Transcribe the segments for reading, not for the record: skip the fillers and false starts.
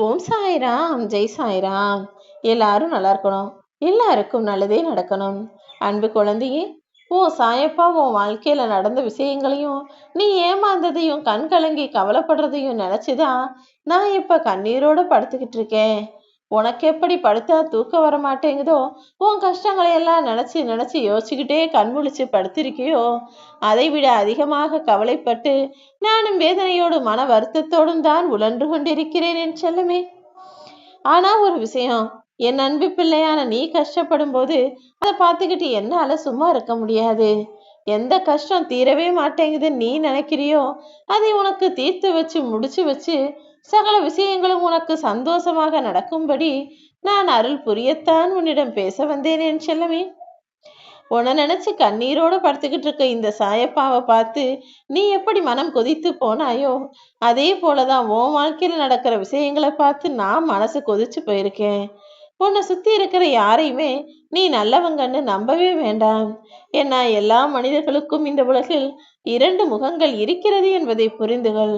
ஓம் சாய்ராம், ஜெய் சாய்ராம். எல்லாரும் நல்லா இருக்கணும். எல்லாருக்கும் நல்லதே நடக்கணும். அன்பு குழந்தையே, சாயப்பா உன் வாழ்க்கையில நடந்த விஷயங்களையும் நீ ஏமாந்ததையும் கண் கலங்கி கவலைப்படுறதையும் நினைச்சுதான் நான் இப்ப கண்ணீரோட படுத்துக்கிட்டு இருக்கேன். உனக்கு எப்படி படுத்தா தூக்கம் வர மாட்டேங்குதோ, உன் கஷ்டங்களை எல்லாம் நினைச்சு நினைச்சு யோசிச்சுக்கிட்டே கண் முழிச்சு படுத்திருக்கியோ, அதை விட அதிகமாக கவலைப்பட்டு நானும் வேதனையோடு மன வருத்தத்தோடும் தான் உழன்று கொண்டிருக்கிறேன் என் செல்லமே. ஆனா ஒரு விஷயம், என் அன்பு பிள்ளையான நீ கஷ்டப்படும் போது அதை பார்த்துக்கிட்டு என்னால சும்மா இருக்க முடியாது. எந்த கஷ்டம் தீரவே மாட்டேங்குதுன்னு நீ நினைக்கிறியோ, அதை உனக்கு தீர்த்து வச்சு முடிச்சு வச்சு சகல விஷயங்களும் உனக்கு சந்தோஷமாக நடக்கும்படி நான் அருள் புரியத்தான் உன்னிடம் பேச வந்தேன் என் செல்லமே. உன்னை நினைச்சு கண்ணீரோட படுத்துக்கிட்டு இருக்க இந்த சாயப்பாவை பார்த்து நீ எப்படி மனம் கொதித்து போனாயோ, அதே போலதான் உன் வாழ்க்கையில நடக்கிற விஷயங்களை பார்த்து நான் மனசு கொதிச்சு போயிருக்கேன். உன்னை சுத்தி இருக்கிற யாரையுமே நீ நல்லவங்கன்னு நம்பவே வேண்டாம். ஏன்னா எல்லா மனிதர்களுக்கும் இந்த உலகில் இரண்டு முகங்கள் இருக்கிறது என்பதை புரிந்துகள்.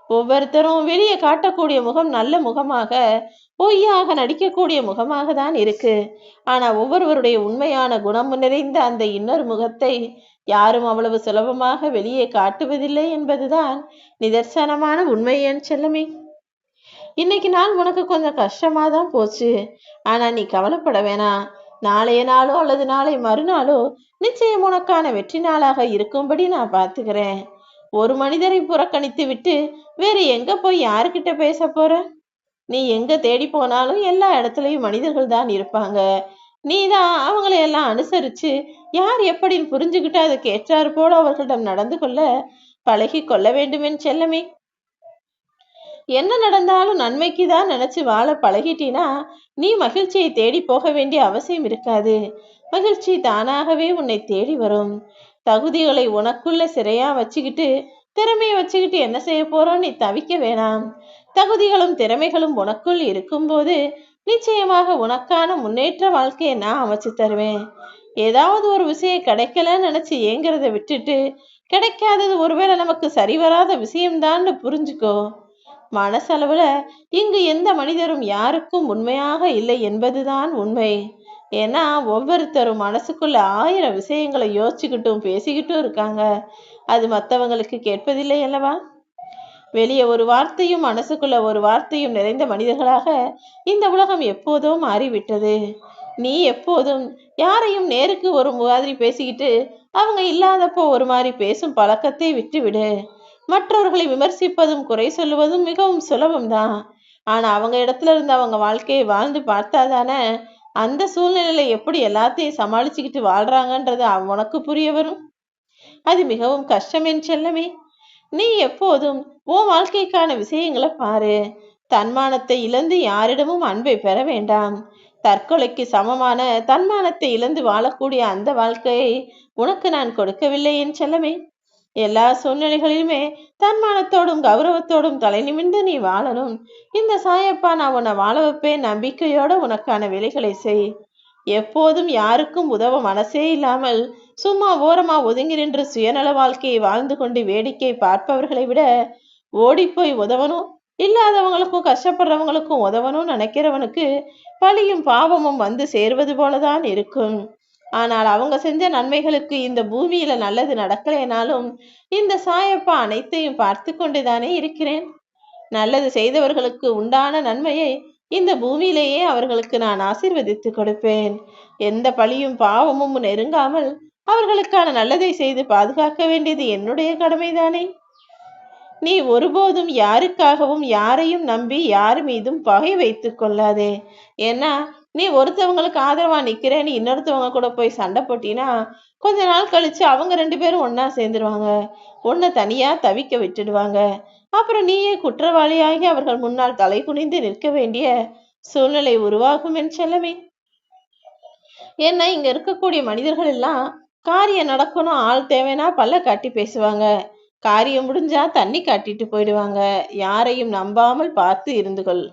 ஒவ்வொருத்தரும் வெளியே காட்டக்கூடிய முகம் நல்ல முகமாக, பொய்யாக நடிக்கக்கூடிய முகமாக தான் இருக்கு. ஆனா ஒவ்வொருவருடைய உண்மையான குணம் நிறைந்த அந்த இன்னொரு முகத்தை யாரும் அவ்வளவு சுலபமாக வெளியே காட்டுவதில்லை என்பதுதான் நிதர்சனமான உண்மை என் செல்லமே. இன்னைக்கு நாள் உனக்கு கொஞ்சம் கஷ்டமா தான் போச்சு. ஆனா நீ கவலைப்பட வேணாம். நாளைய நாளோ அல்லது நாளை மறுநாளோ நிச்சயம் உனக்கான வெற்றி நாளாக இருக்கும்படி நான் பார்த்துக்கிறேன். ஒரு மனிதரை புறக்கணித்து விட்டு வேற எங்க போய் யாருக்கிட்ட பேச போற? நீ எங்க தேடி போனாலும் எல்லா இடத்துலயும் மனிதர்கள் தான் இருப்பாங்க. நீ தான் அவங்களை எல்லாம் அனுசரிச்சு யார் எப்படின்னு புரிஞ்சுக்கிட்டு அதுக்கு ஏற்றாறு போல அவர்களிடம் நடந்து கொள்ள பழகி கொள்ள வேண்டுமென் செல்லமே. என்ன நடந்தாலும் நன்மைக்கு தான் நினைச்சு வாழ பழகிட்டினா நீ மகிழ்ச்சியை தேடி போக வேண்டிய அவசியம் இருக்காது. மகிழ்ச்சி தானாகவே உன்னை தேடி வரும். தகுதிகளை உனக்குள்ள சிறையா வச்சுக்கிட்டு திறமையை வச்சுக்கிட்டு என்ன செய்ய போறோம் நீ தவிக்க வேணாம். தகுதிகளும் திறமைகளும் உனக்குள் இருக்கும்போது நிச்சயமாக உனக்கான முன்னேற்ற வாழ்க்கையை நான் அமைச்சு தருவேன். ஏதாவது ஒரு விஷயம் கிடைக்கலன்னு நினைச்சு ஏங்கிறத விட்டுட்டு கிடைக்காதது ஒருவேளை நமக்கு சரிவராத விஷயம்தான்னு புரிஞ்சுக்கோ. மனசளவுல இங்கு எந்த மனிதரும் யாருக்கும் உண்மையாக இல்லை என்பதுதான் உண்மை. ஏன்னா ஒவ்வொருத்தரும் மனசுக்குள்ள 1000 விஷயங்களை யோசிச்சுக்கிட்டும் பேசிக்கிட்டும் இருக்காங்க. அது மற்றவங்களுக்கு கேட்பதில்லை அல்லவா? வெளியே ஒரு வார்த்தையும் மனசுக்குள்ள ஒரு வார்த்தையும் நிறைந்த மனிதர்களாக இந்த உலகம் எப்போதோ மாறிவிட்டது. நீ எப்போதும் யாரையும் நேருக்கு ஒரு மாதிரி பேசிக்கிட்டு அவங்க இல்லாதப்போ ஒரு மாதிரி பேசும் பழக்கத்தை விட்டுவிடு. மற்றவர்களை விமர்சிப்பதும் குறை சொல்லுவதும் மிகவும் சுலபம்தான். ஆனா அவங்க இடத்துல இருந்து அவங்க வாழ்க்கையை வாழ்ந்து பார்த்தாதானே அந்த சூழ்நிலையில எப்படி எல்லாத்தையும் சமாளிச்சுக்கிட்டு வாழ்றாங்கன்றது உனக்கு புரிய வரும். அது மிகவும் கஷ்டம் என் செல்லமே. நீ எப்போதும் உன் வாழ்க்கைக்கான விஷயங்களை பாரு. தன்மானத்தை இழந்து யாரிடமும் அன்பை பெற வேண்டாம். தற்கொலைக்கு சமமான தன்மானத்தை இழந்து வாழக்கூடிய அந்த வாழ்க்கையை உனக்கு நான் கொடுக்கவில்லை என் செல்லமே. எல்லா சூழ்நிலைகளிலுமே தன்மானத்தோடும் கௌரவத்தோடும் தலை நிமிர்ந்து நீ வாழணும். இந்த சாயப்பா நான் உன்னை வாழ வைப்பேன். நம்பிக்கையோட உனக்கான வேலைகளை செய். எப்போதும் யாருக்கும் உதவ மனசே இல்லாமல் சும்மா ஓரமா ஒதுங்கி நின்று சுயநல வாழ்க்கையை வாழ்ந்து கொண்டு வேடிக்கை பார்ப்பவர்களை விட ஓடிப்போய் உதவணும், இல்லாதவங்களுக்கும் கஷ்டப்படுறவங்களுக்கும் உதவணும்னு நினைக்கிறவனுக்கு பழியும் பாவமும் வந்து சேர்வது போலதான் இருக்கும். ஆனால் அவங்க செஞ்ச நன்மைகளுக்கு இந்த பூமியில நல்லது நடக்கலைனாலும் இந்த சாயப்பா அனைத்தையும் பார்த்து கொண்டுதானே இருக்கிறேன். நல்லது செய்தவர்களுக்கு உண்டான நன்மையை இந்த பூமியிலேயே அவர்களுக்கு நான் ஆசீர்வதித்து கொடுப்பேன். எந்த பழியும் பாவமும் நெருங்காமல் அவர்களுக்கான நல்லதை செய்து பாதுகாக்க வேண்டியது என்னுடைய கடமைதானே. நீ ஒருபோதும் யாருக்காகவும் யாரையும் நம்பி யார் மீதும் பகை வைத்து கொள்ளாதே. ஏன்னா நீ ஒருத்தவங்களுக்கு ஆதரவா நிக்கிறேன்னு இன்னொருத்தவங்க கூட போய் சண்டை போட்டினா கொஞ்ச நாள் கழிச்சு அவங்க 2 பேரும் ஒன்னா சேர்ந்துருவாங்க. உன்னை தனியா தவிக்க விட்டுடுவாங்க. அப்புறம் நீயே குற்றவாளியாகி அவர்கள் முன்னால் தலை குனிந்து நிற்க வேண்டிய சூழ்நிலை உருவாகும் என் செல்லமே. ஏன்னா இங்க இருக்கக்கூடிய மனிதர்கள் எல்லாம் காரியம் நடக்கணும், ஆள் தேவைன்னா பல்ல காட்டி பேசுவாங்க. காரியம் முடிஞ்சா தண்ணி காட்டிட்டு போயிடுவாங்க. யாரையும் நம்பாமல் பார்த்து இருந்து கொள்.